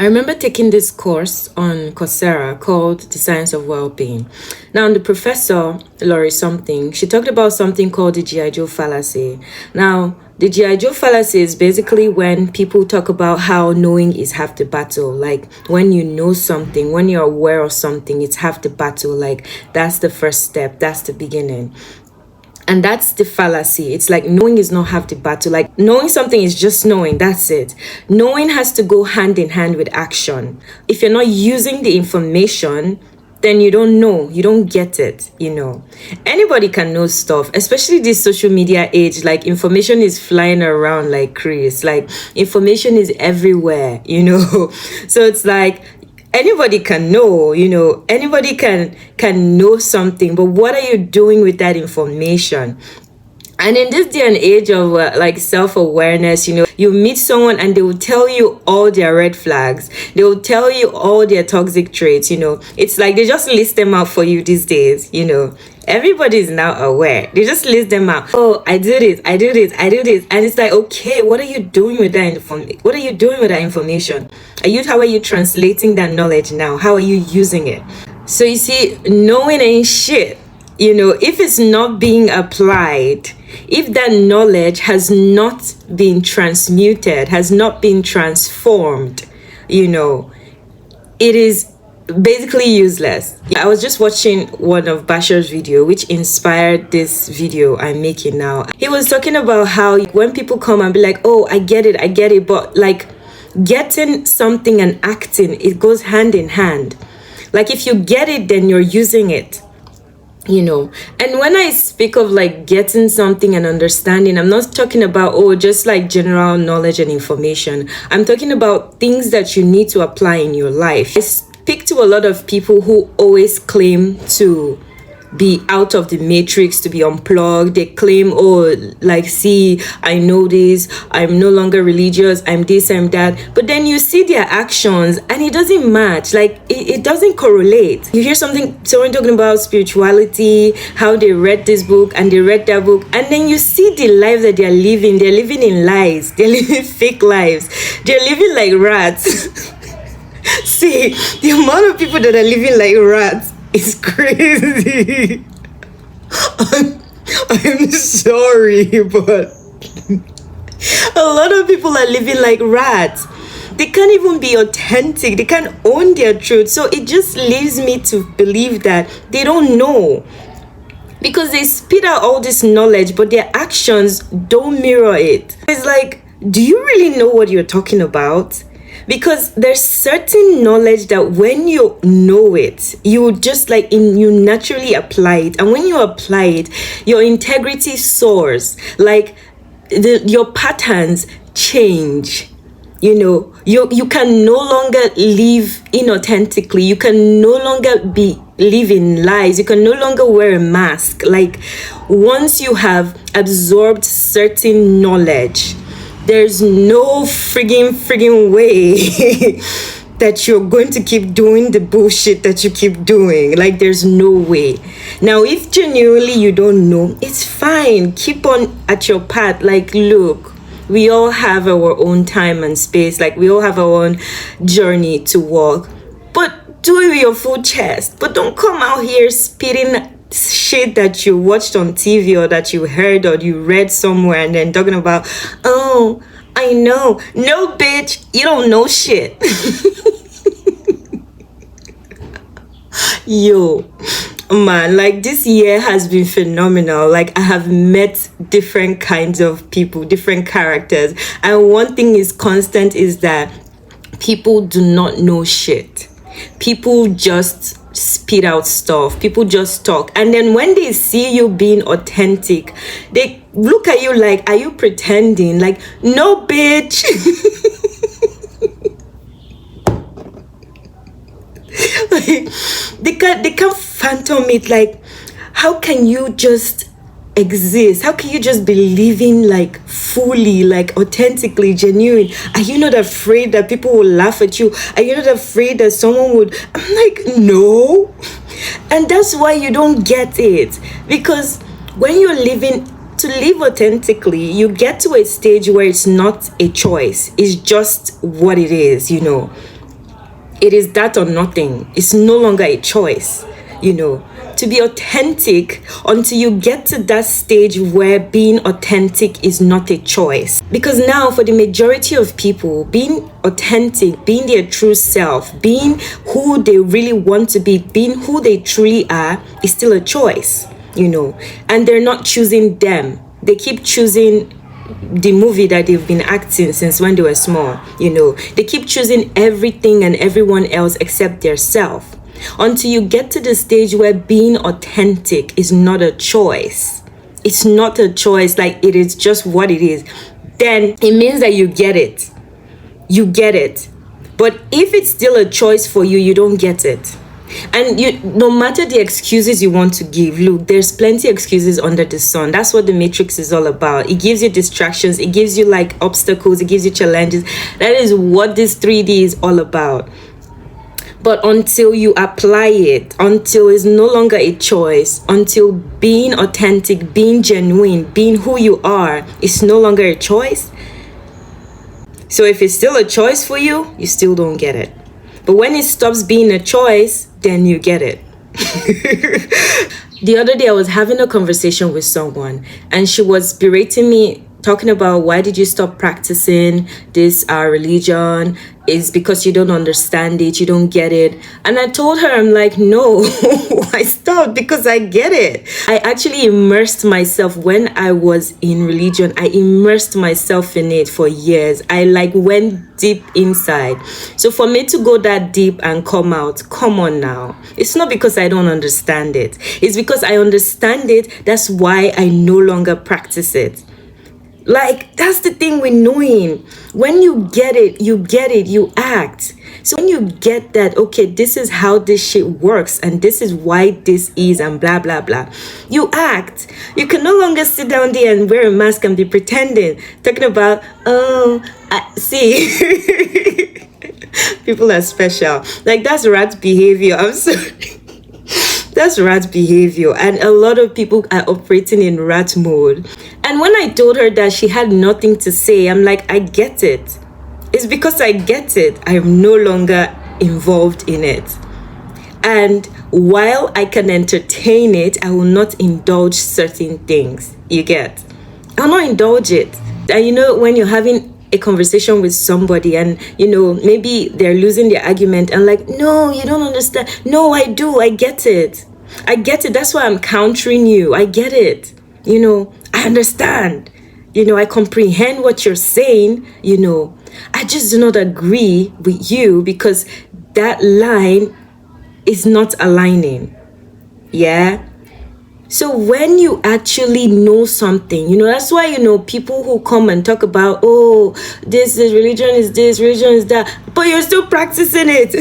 I remember taking this course on Coursera called The Science of Well-Being. Now, the professor, Laurie something, she talked about something called the G.I. Joe fallacy. Now, the G.I. Joe fallacy is basically when people talk about how knowing is half the battle. Like, when you know something, when you're aware of something, it's half the battle. Like, that's the first step, that's the beginning. And that's the fallacy. It's like knowing is not half the battle. Like knowing something is just knowing. That's it. Knowing has to go hand in hand with action. If you're not using the information, then you don't know. You don't get it, Anybody can know stuff, especially this social media age. Like information is flying around like crazy. Like information is everywhere, So it's like anybody can know, anybody can know something, but what are you doing with that information? And in this day and age of like self-awareness, you meet someone and they will tell you all their red flags. They will tell you all their toxic traits, It's like they just list them out for you these days, Everybody is now aware. They just list them out. Oh, I do this. And it's like, okay, what are you doing with that information? What are you doing with that information? How are you translating that knowledge now? How are you using it? So you see, knowing ain't shit. If it's not being applied, if that knowledge has not been transmuted, has not been transformed, it is basically useless. I was just watching one of Bashar's video, which inspired this video I'm making now. He was talking about how when people come and be like, oh, I get it, but like getting something and acting, it goes hand in hand. Like if you get it, then you're using it. And when I speak of like getting something and understanding, I'm not talking about just like general knowledge and information. I'm talking about things that you need to apply in your life. I speak to a lot of people who always claim to be out of the matrix, to be unplugged. They claim, see, I know this, I'm no longer religious, I'm this, I'm that. But then you see their actions and it doesn't match. Like it doesn't correlate. You hear someone talking about spirituality, how they read this book and they read that book, and then you see the life that they're living. They're living in lies. They're living fake lives. They're living like rats. See, the amount of people that are living like rats is crazy. I'm sorry, but a lot of people are living like rats. They can't even be authentic. They can't own their truth. So it just leaves me to believe that they don't know. Because they spit out all this knowledge, but their actions don't mirror it. It's like, do you really know what you're talking about? Because there's certain knowledge that when you know it, you just you naturally apply it. And when you apply it, your integrity soars. Like your patterns change. You can no longer live inauthentically. You can no longer live in lies. You can no longer wear a mask. Like once you have absorbed certain knowledge, there's no friggin' way that you're going to keep doing the bullshit that you keep doing. Like there's no way. Now, if genuinely you don't know, it's fine. Keep on at your path. Like, look, we all have our own time and space. Like we all have our own journey to walk. But do it with your full chest. But don't come out here spitting shit that you watched on TV or that you heard or you read somewhere and then talking about, oh, I know. No, bitch, you don't know shit. Yo, man, like this year has been phenomenal. Like I have met different kinds of people, different characters. And one thing is constant is that people do not know shit. People just spit out stuff. People just talk. And then when they see you being authentic, they look at you like, are you pretending? Like, no, bitch. Like, they can't phantom it. Like, how can you just exist? How can you just be living like fully, like authentically, genuine? Are you not afraid that people will laugh at you? Are you not afraid that someone would? I'm like, no. And that's why you don't get it. Because when you're living, to live authentically, you get to a stage where it's not a choice. It's just what it is, It is that or nothing. It's no longer a choice, you know. To be authentic until you get to that stage where being authentic is not a choice. Because now for the majority of people, being authentic, being their true self, being who they really want to be, being who they truly are is still a choice, you know. And they're not choosing them. They keep choosing the movie that they've been acting since when they were small, you know. They keep choosing everything and everyone else except their self. Until you get to the stage where being authentic is not a choice. It's not a choice, like it is just what it is. Then it means that you get it. You get it. But if it's still a choice for you, you don't get it. And you, no matter the excuses you want to give, look, there's plenty of excuses under the sun. That's what the Matrix is all about. It gives you distractions. It gives you like obstacles. It gives you challenges. That is what this 3D is all about. But until you apply it, until it's no longer a choice, until being authentic, being genuine, being who you are is no longer a choice. So if it's still a choice for you, you still don't get it. But when it stops being a choice, then you get it. The other day I was having a conversation with someone and she was berating me, talking about why did you stop practicing this religion? Is because you don't understand it, you don't get it. And I told her, I'm like, no, I stopped because I get it. I actually immersed myself when I was in religion. I immersed myself in it for years. I like went deep inside. So for me to go that deep and come out, come on now. It's not because I don't understand it. It's because I understand it. That's why I no longer practice it. Like, that's the thing with knowing. When you get it, you act. So when you get that, okay, this is how this shit works and this is why this is and blah, blah, blah, you act. You can no longer sit down there and wear a mask and be pretending, talking about, see, people are special. Like, that's rat behavior. I'm sorry. That's rat behavior, and a lot of people are operating in rat mode. And when I told her that she had nothing to say, I'm like, I get it. It's because I get it. I am no longer involved in it. And while I can entertain it, I will not indulge certain things. You get? I'll not indulge it. And you know, when you're having a conversation with somebody and, you know, maybe they're losing their argument and like, no, you don't understand. No, I do. I get it. I get it. That's why I'm countering you. I get it. You know, I understand. You know, I comprehend what you're saying. You know, I just do not agree with you because that line is not aligning. Yeah. So when you actually know something, you know, that's why, you know, people who come and talk about, oh, this is religion is this, religion is that, but you're still practicing it.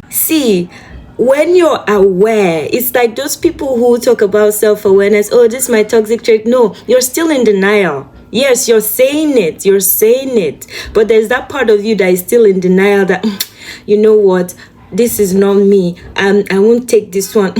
See, when you're aware, it's like those people who talk about self-awareness, oh, this is my toxic trait. No, you're still in denial. Yes, you're saying it, but there's that part of you that is still in denial that, you know what, this is not me. I won't take this one.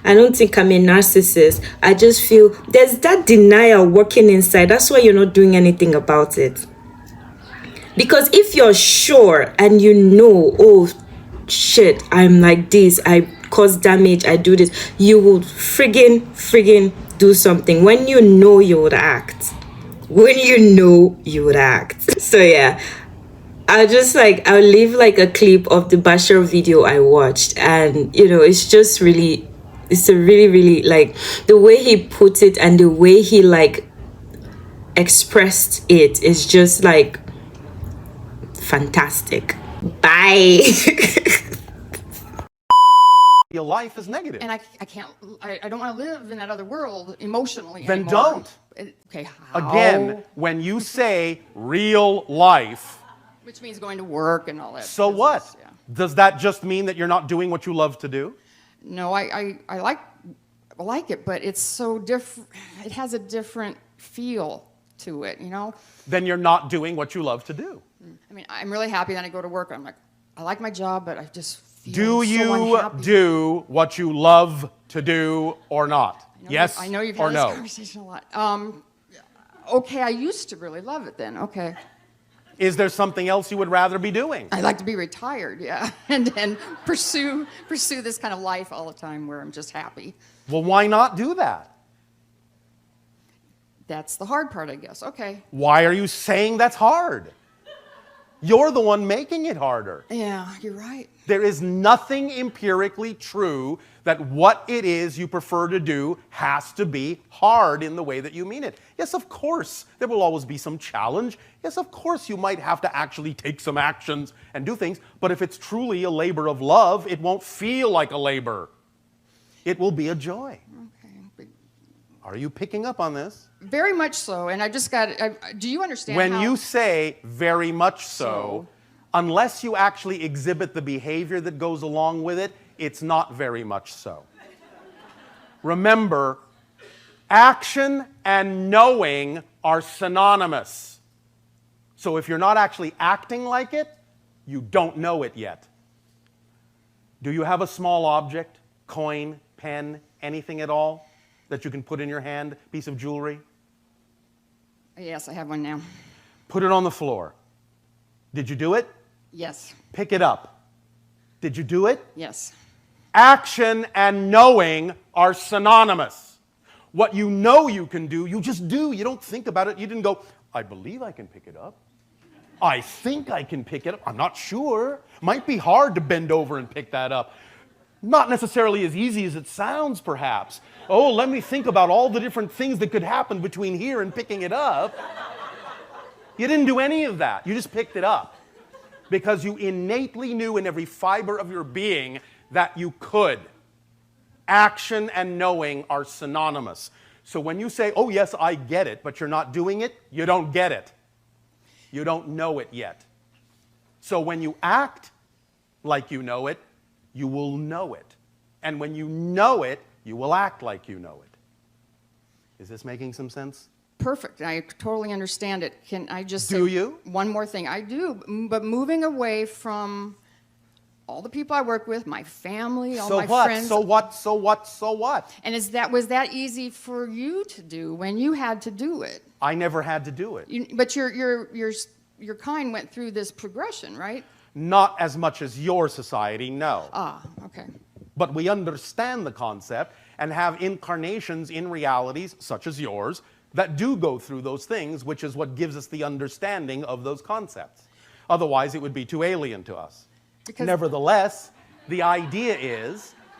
I don't think I'm a narcissist. I just feel there's that denial working inside. That's why you're not doing anything about it. Because if you're sure and you know, oh, shit, I'm like this, I cause damage, I do this, you would friggin' do something. When you know, you would act. When you know, you would act. So yeah. I'll leave like a clip of the Bashar video I watched, and you know, it's a really like the way he put it and the way he like expressed it is just like fantastic. Bye. Your life is negative. And I don't want to live in that other world emotionally Then anymore. don't. Okay, how? Again, when you say real life, Which means going to work and all that. so business, what? yeah. Does that just mean that you're not doing what you love to do? No, I like it, but it's so different. It has a different feel to it, you know? Then you're not doing what you love to do. I mean, I'm really happy that I go to work. I'm like, I like my job, but I just feel Do so you unhappy. do what you love to do or not? Yes I know you've or had this no? conversation a lot. Okay, I used to really love it then. Okay. Is there something else you would rather be doing? I'd like to be retired, yeah, and pursue this kind of life all the time where I'm just happy. Well, why not do that? That's the hard part, I guess. Okay. Why are you saying that's hard? You're the one making it harder. Yeah, you're right. There is nothing empirically true that what it is you prefer to do has to be hard in the way that you mean it. Yes, of course, there will always be some challenge. Yes, of course, you might have to actually take some actions and do things. But if it's truly a labor of love, it won't feel like a labor. It will be a joy. Okay. But Are you picking up on this? very much so. And I just got. Do you understand? When how, you say very much so, unless you actually exhibit the behavior that goes along with it, it's not very much so. Remember, action and knowing are synonymous. So if you're not actually acting like it, you don't know it yet. Do you have a small object, coin, pen, anything at all that you can put in your hand, piece of jewelry? Yes, I have one now. Put it on the floor. Did you do it? Yes. Pick it up. Did you do it? Yes. Action and knowing are synonymous. What you know you can do, you just do. You don't think about it. You didn't go, I believe I can pick it up. I think I can pick it up. I'm not sure. Might be hard to bend over and pick that up. Not necessarily as easy as it sounds, perhaps. Oh, let me think about all the different things that could happen between here and picking it up. You didn't do any of that. You just picked it up because you innately knew in every fiber of your being that you could. Action and knowing are synonymous. So when you say, oh, yes, I get it, but you're not doing it, you don't get it. You don't know it yet. So when you act like you know it, you will know it. And when you know it, you will act like you know it. Is this making some sense? Perfect. I totally understand it. Can I just say Do you? one more thing? I do, but moving away from all the people I work with, my family, all my friends. So what? And was that easy for you to do when you had to do it? I never had to do it. But your kind went through this progression, right? Not as much as your society, no. Ah, okay. But we understand the concept and have incarnations in realities, such as yours, that do go through those things, which is what gives us the understanding of those concepts. Otherwise, it would be too alien to us. Nevertheless, the idea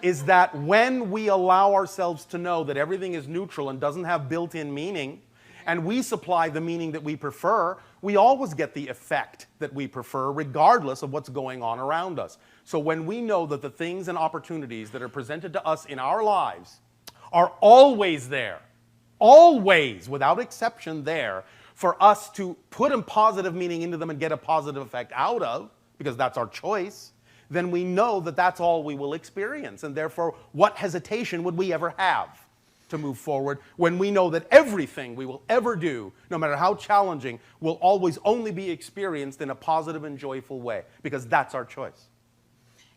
is that when we allow ourselves to know that everything is neutral and doesn't have built-in meaning, and we supply the meaning that we prefer, we always get the effect that we prefer regardless of what's going on around us. So when we know that the things and opportunities that are presented to us in our lives are always there, always, without exception there, for us to put a positive meaning into them and get a positive effect out of, because that's our choice, then we know that that's all we will experience. And therefore, what hesitation would we ever have to move forward when we know that everything we will ever do, no matter how challenging, will always only be experienced in a positive and joyful way, because that's our choice.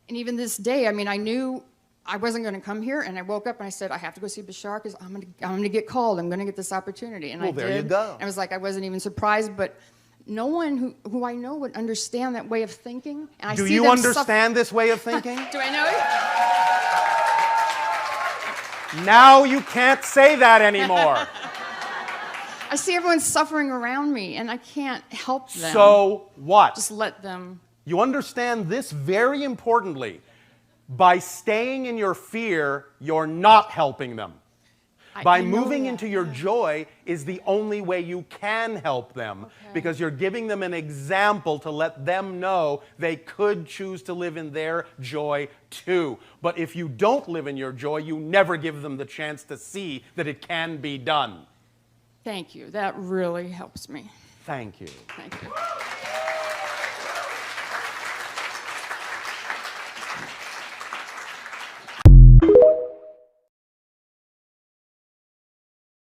And even this day, I mean, I knew I wasn't going to come here, and I woke up and I said, I have to go see Bashar because I'm going to get called. I'm going to get this opportunity. And well, I did. There you go. And I was like, I wasn't even surprised, but no one who I know would understand that way of thinking. And I Do see you them understand this way of thinking? Do I know it? Now you can't say that anymore. I see everyone suffering around me, and I can't help them. So what? Just let them. You understand this very importantly. By staying in your fear, you're not helping them. By moving into your joy is the only way you can help them, because you're giving them an example to let them know they could choose to live in their joy too. But if you don't live in your joy, you never give them the chance to see that it can be done. Thank you. That really helps me. Thank you. Thank you.